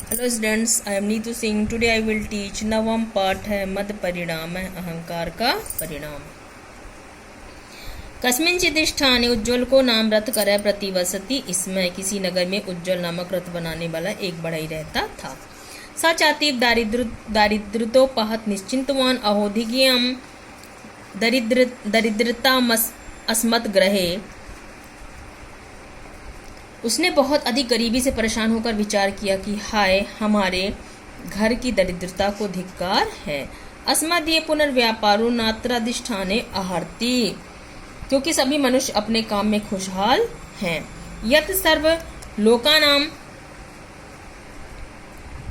Hello students, I am Neetu Singh. Today I will teach नवम पाठ है मद परिणाम है अहंकार का परिणाम। कस्मिंचित् स्थाने उज्ज्वल को नाम रथ करे प्रतिवसति। इसमें किसी नगर में उज्ज्वल नामक रथ बनाने वाला एक बढ़ई रहता था। स चातीव दारिद्रतोपहत निश्चिंतवान अहोधिज्ञम दरिद्रता अस्मत् ग्रहे। उसने बहुत अधिक गरीबी से परेशान होकर विचार किया कि हाय, हमारे घर की दरिद्रता को धिक्कार है। अस्मदीय पुनर्व्यापारो नात्राधिष्ठाने आहर्ति, क्योंकि सभी मनुष्य अपने काम में खुशहाल हैं। यत सर्व लोकानाम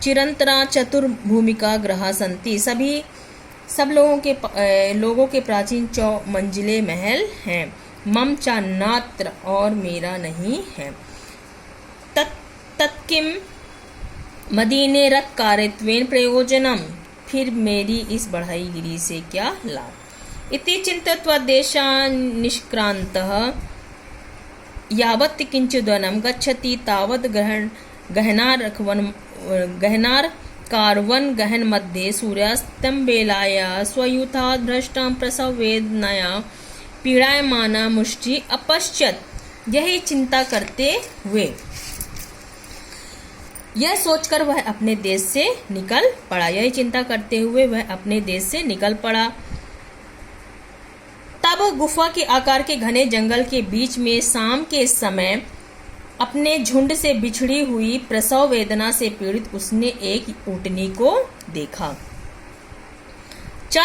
चिरंतरा चतुर्भूमिका ग्रहा संति, सब लोगों के प्राचीन 4 मंजिले महल हैं। मम चा नात्र, और मेरा नहीं है। तत्किम मदीने रथ कार्यत्वेन प्रयोजनम, फिर मेरी इस बढ़ाईगिरी से क्या लाभ। इति चिंतयित्वा देशान् निष्क्रान्तः यावत् किंचिद्वनं गच्छति तावत् गहनार्कारवन गहन मध्ये सूर्यास्तं बेलाया स्वयुथा भ्रष्टां प्रसववेदनया पीड़ायमाना मुष्टि अपश्यत्। यही चिंता करते हुए, यह सोचकर वह अपने देश से निकल पड़ा। यही चिंता करते हुए वह अपने देश से निकल पड़ा। तब गुफा के आकार के घने जंगल के बीच में शाम के समय अपने झुंड से बिछड़ी हुई प्रसव वेदना से पीड़ित उसने एक ऊँटनी को देखा। च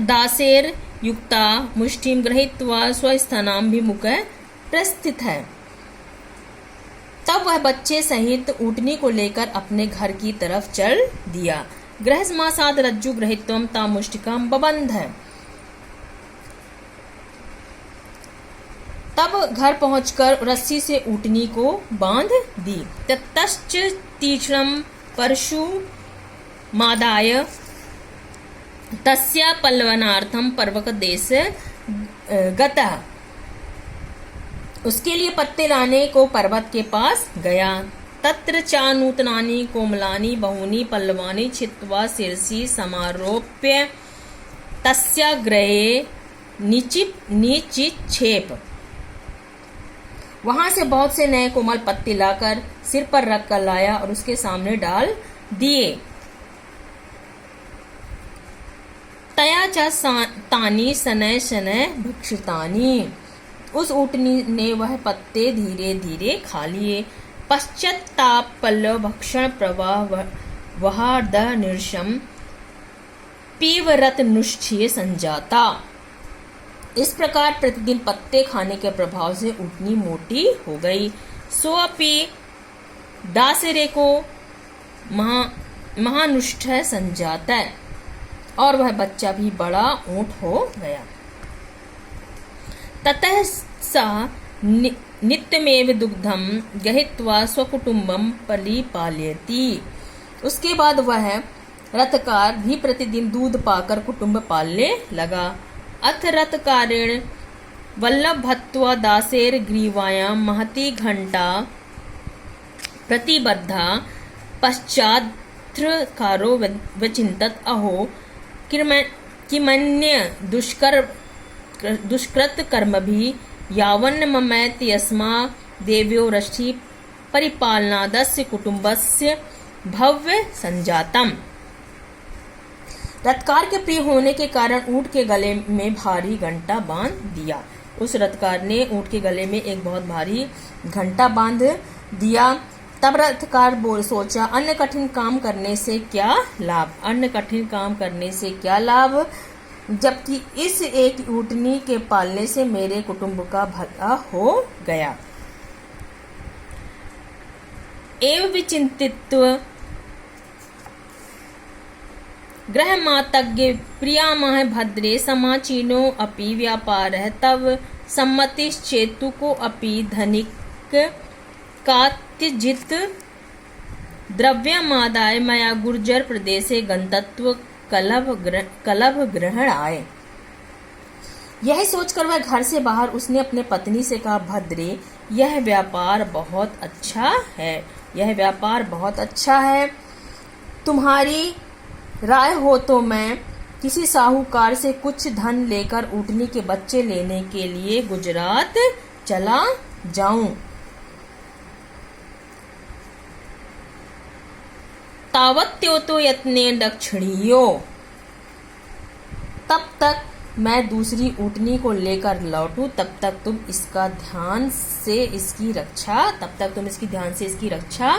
दासेर युक्ता मुष्टिम गृहीत्वा स्वस्थानाभिमुखः प्रस्थित है। तब वह बच्चे सहित ऊँटनी को लेकर अपने घर की तरफ चल दिया। गृहस्मासाद रज्जु गृहीत्वं ता मुष्टिकां बबंध है। तब घर पहुंचकर रस्सी से ऊँटनी को बांध दी। ततश्च तीक्ष्णं परशु मादाय तस्या पल्लवनार्थम पर्वक देश गतः, उसके लिए पत्ते लाने को पर्वत के पास गया। तत्र चा नूतनानि कोमलानि बहुनि पल्लवानि छित्त्वा शिरसि समारोप्य तस्या ग्रहे निचिक्षेप। वहां से बहुत से नए कोमल पत्ते लाकर सिर पर रख कर लाया और उसके सामने डाल दिए। तया च तानि शनैः शनैः भक्षितानि, उस ऊँटनी ने वह पत्ते धीरे धीरे खा लिए। पश्चाताप पल्लव भक्षण प्रवाह वहाद निर्षम पीवरत नुष्ठीय संजाता। इस प्रकार प्रतिदिन पत्ते खाने के प्रभाव से ऊँटनी मोटी हो गई। सोअपि दासरे को महानुष्ठ संजाता, और वह बच्चा भी बड़ा ऊँट हो गया। ततः सा नित्यमेव दुग्धम गहित्वा स्वकुटुंबम परिपालयति। उसके बाद वह रथकार भी प्रतिदिन दूध पाकर कुटुंब पालने लगा। अथ रथकारेण वल्लभत्वा दासेर ग्रीवायां महती घंटा प्रतिबद्धा। पश्चाद्रथकारो विचिन्तत अहो किमन्य दुष्कृत कर्म भी यावन्न ममैति यस्मा देव्यो रष्टि परिपालनादस्य कुटुंबस्य भव्य संजातम। रथकार के प्रिय होने के कारण ऊँट के गले में भारी घंटा बांध दिया। उस रथकार ने ऊँट के गले में एक बहुत भारी घंटा बांध दिया। तब रथकार सोचा, अन्य कठिन काम करने से क्या लाभ, अन्य कठिन काम करने से क्या लाभ, जबकि इस एक ऊँटनी के पालने से मेरे कुटुंब का भला हो गया। एवं विचिंतित्व गृहमातज्ञ प्रियामह भद्रे समाचीनो अपि व्यापारः तव सम्मतिश्चेतुको अपि धनिक कात्यजित द्रव्यमादाय मया गुर्जर प्रदेशे गंतत्व कलभ ग्रहण आए। यह सोचकर वह घर से बाहर उसने अपने पत्नी से कहा, भद्रे, यह व्यापार बहुत अच्छा है। तुम्हारी राय हो तो मैं किसी साहूकार से कुछ धन लेकर ऊँटनी के बच्चे लेने के लिए गुजरात चला जाऊं। तावत्योतो यत्ने दक्षिणियो, तब तक मैं दूसरी ऊँटनी को लेकर लौटूं, तब तक तुम इसकी ध्यान से इसकी रक्षा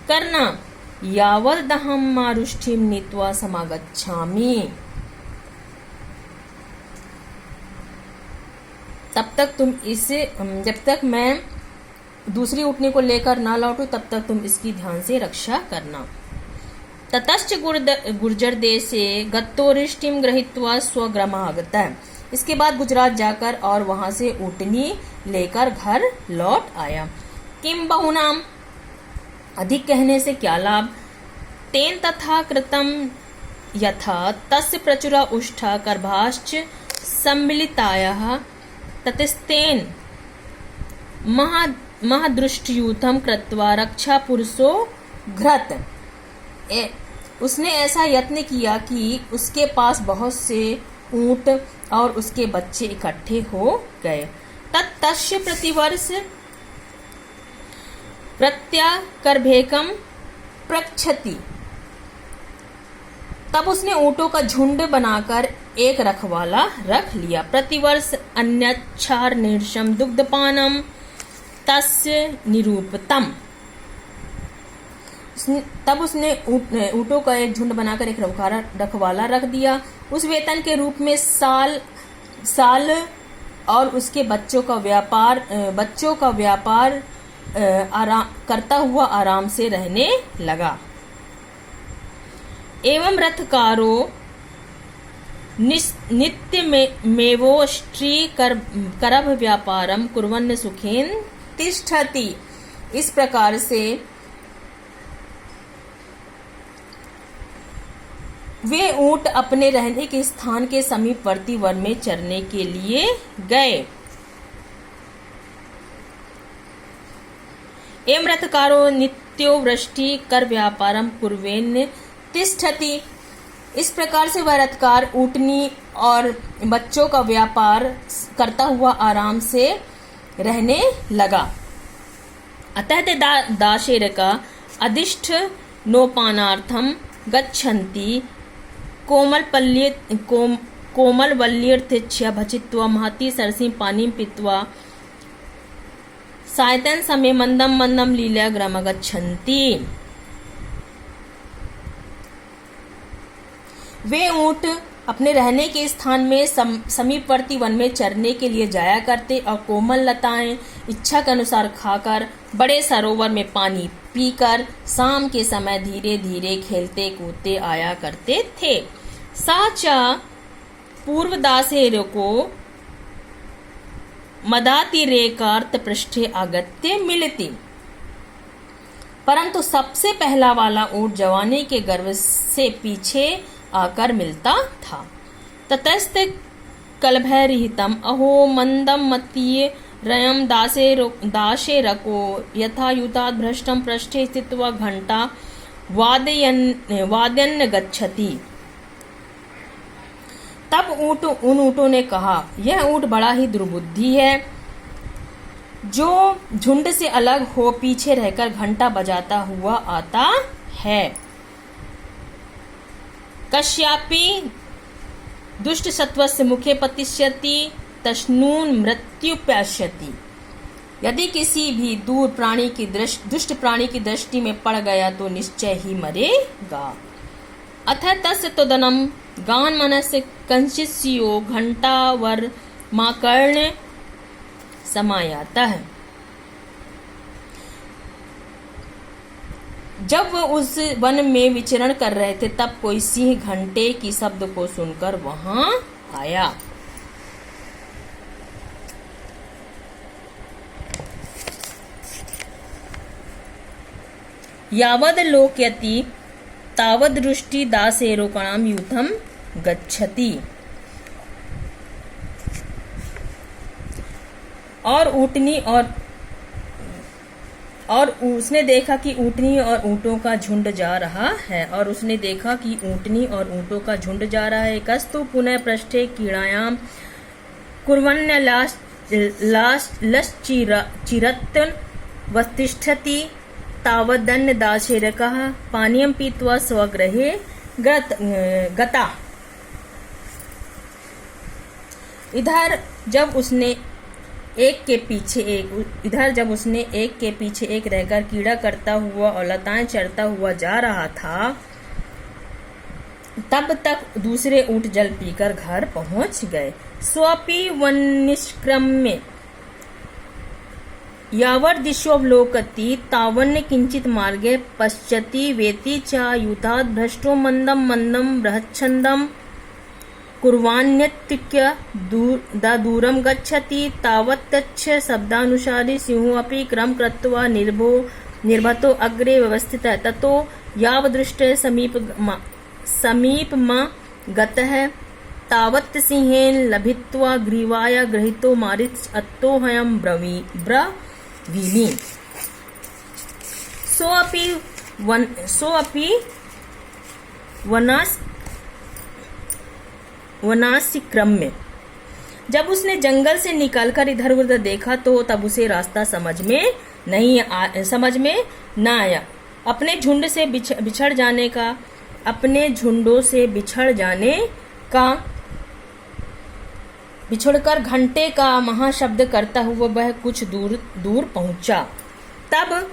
करना। यावदहं मारुष्टिम नीत्वा समागच्छामि, जब तक मैं दूसरी ऊँटनी को लेकर ना लौटूं तब तक तुम इसकी ध्यान से रक्षा करना। ततश्च गुर्जर देशे गत्तोरिष्टिम गृहीत्वा स्वग्रामागतः, इसके बाद गुजरात जाकर और वहां से ऊँटनी लेकर घर लौट आया। किम बहुनाम, अधिक कहने से क्या लाभ। तेन तथा कृतम यथा तस्य प्रचुरा उष्ठा गर्भाश्च सम्मिलितायाः ततस्तेन महदृष्टयूथम कृत्वा रक्षा पुरुषो घृत। उसने ऐसा यत्न किया कि उसके पास बहुत से ऊंट और उसके बच्चे इकट्ठे हो गए। तत्तस्य प्रतिवर्ष प्रत्याकर्भेकम प्रक्षति, तब उसने ऊंटों का झुंड बनाकर एक रखवाला रख लिया। प्रतिवर्ष अन्यच्छार निर्षम दुग्धपानम तस्य निरूपतम, तब उसने ऊँटों का एक झुंड बनाकर एक रखवाला रख दिया। उस वेतन के रूप में साल और उसके बच्चों का व्यापार करता हुआ आराम से रहने लगा। एवं रथकारो नित्य मेवोष्ट्री करभ व्यापारम कुर्वन् सुखेन तिष्ठति। इस प्रकार से वे ऊंट अपने रहने के स्थान के समीपवर्ती वन में चरने के लिए गए। एवं रथकारो नित्यो वृष्टि कर व्यापारम कुर्वेन तिष्ठति। इस प्रकार से वह रथकार ऊँटनी और बच्चों का व्यापार करता हुआ आराम से रहने लगा। अतः ते दाशेरका अधिष्ठ नोपानार्थम गच्छन्ति कोमलवल्लीर्थिच्य भचित्वा महती सरसी पानीं पीत्वा सायतन समय मंदम मंदम लीला ग्राम गच्छन्ति। वे ऊँट अपने रहने के स्थान में समीपवर्ती वन में चरने के लिए जाया करते और कोमल लताएं इच्छा के अनुसार खाकर बड़े सरोवर में पानी पीकर शाम के समय धीरे धीरे खेलते कूदते आया करते थे। साचा पूर्वदासेरो को मदातिरेकार्थ पृष्ठे आगत्य मिलती, परंतु सबसे पहला वाला ऊँट जवानी के गर्व से पीछे आकर मिलता था। ततस्ते कलभैरहितम अहो मंदम मतीय रयम दाशेरको यथा युतात् भ्रष्टम पृष्ठे स्थित्वा घंटा वादयन् गच्छति। तब उन ऊँटों ने कहा, यह ऊँट बड़ा ही दुर्बुद्धि है जो झुंड से अलग हो पीछे रहकर घंटा बजाता हुआ आता है। कश्यापि दुष्ट सत्वस्य मुखे पतिष्यति तश्नून मृत्यु प्यास्यति। यदि किसी भी दुष्ट प्राणी की दृष्टि में पड़ गया तो निश्चय ही मरेगा। अथ तस्य तदनम गान मनस्य कंचिस्यो घंटावर माकर्ण समायाता है। जब वह उस वन में विचरण कर रहे थे तब कोई सिंह घंटे की शब्द को सुनकर वहां आया। यावद लोकयति तावद दृष्टि दासेरोकणाम यूथम गच्छति। और ऊँटनी और उसने देखा कि ऊँटनी और ऊँटों का झुंड जा रहा है, और उसने देखा कि ऊँटनी और ऊँटों का झुंड जा रहा है। कस्तु पुनः पृष्ठे क्रीडायां कुर्वन्य लश्चिरत् वतिष्ठति तावदन्नदाशेरकः पानीयं पीत्वा स्वगृहे गता। इधर जब उसने एक के पीछे एक रहकर कीड़ा करता हुआ और लताएं चरता हुआ जा रहा था, तब तक दूसरे ऊंट जल पीकर घर पहुंच गए। स्वपि वन्निष्क्रम्य यावद्दिशोऽवलोकति तावन्न किंचित मार्गे पश्यति वेति च यूथात् भ्रष्टो मंदं मंदं बृहच्छन्दं कुर्वाण्यत्युक्त्य दूरं गच्छति तावत्तच्च शब्दानुसारी सिंहो अपि क्रम कृत्वा निर्भतो अग्रे व्यवस्थितः। ततो यावदृष्टे समीपमा गतः तावत् सिंहेन लभित्वा ग्रीवाय गृहीतो मारीच अत्तोऽहं ब्रवीमि। सोऽपि वनासिक्रम्य। जब उसने जंगल से निकलकर इधर उधर देखा तो तब उसे रास्ता समझ में न आया। अपने झुंडों से बिछड़ जाने का बिछुड़कर घंटे का महाशब्द करता हुआ वह कुछ दूर पहुंचा। तब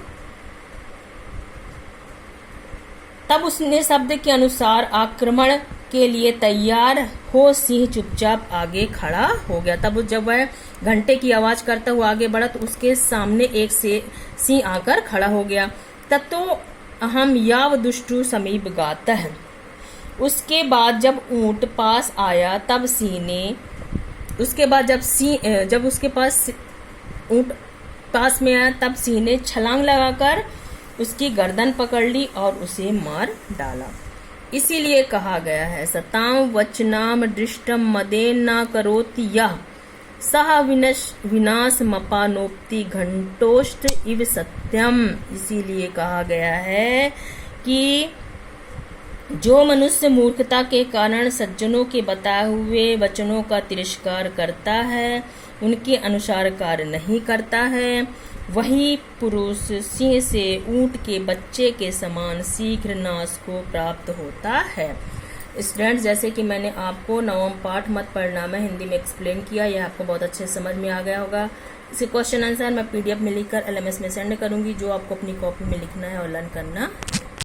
उसने शब्द के अनुसार आक्रमण के लिए तैयार हो सिंह चुपचाप आगे खड़ा हो गया। तब जब वह घंटे की आवाज करता हुआ आगे बढ़ा तो उसके सामने एक से सिंह आकर खड़ा हो गया। तत्तो अहम याव दुष्टु समीप गातः। उसके बाद जब ऊंट पास आया तब सिंह ने जब उसके पास ऊंट पास में आया तब सिंह ने छलांग लगाकर उसकी गर्दन पकड़ ली और उसे मार डाला। इसीलिए कहा गया है सतां वचनाम दृष्टम मदेन न करोति यः सह विनाशमपानोप्ति घंटोष्ट इव सत्यम। इसीलिए कहा गया है कि जो मनुष्य मूर्खता के कारण सज्जनों के बताए हुए वचनों का तिरस्कार करता है, उनके अनुसार कार्य नहीं करता है, वही पुरुष सिंह से ऊंट के बच्चे के समान शीघ्र नाश को प्राप्त होता है। स्टूडेंट्स, जैसे कि मैंने आपको नवम पाठ मत पढ़ना में हिंदी में एक्सप्लेन किया, यह आपको बहुत अच्छे समझ में आ गया होगा। इसे क्वेश्चन आंसर मैं PDF में लिखकर LMS में सेंड करूंगी, जो आपको अपनी कॉपी में लिखना है और लर्न करना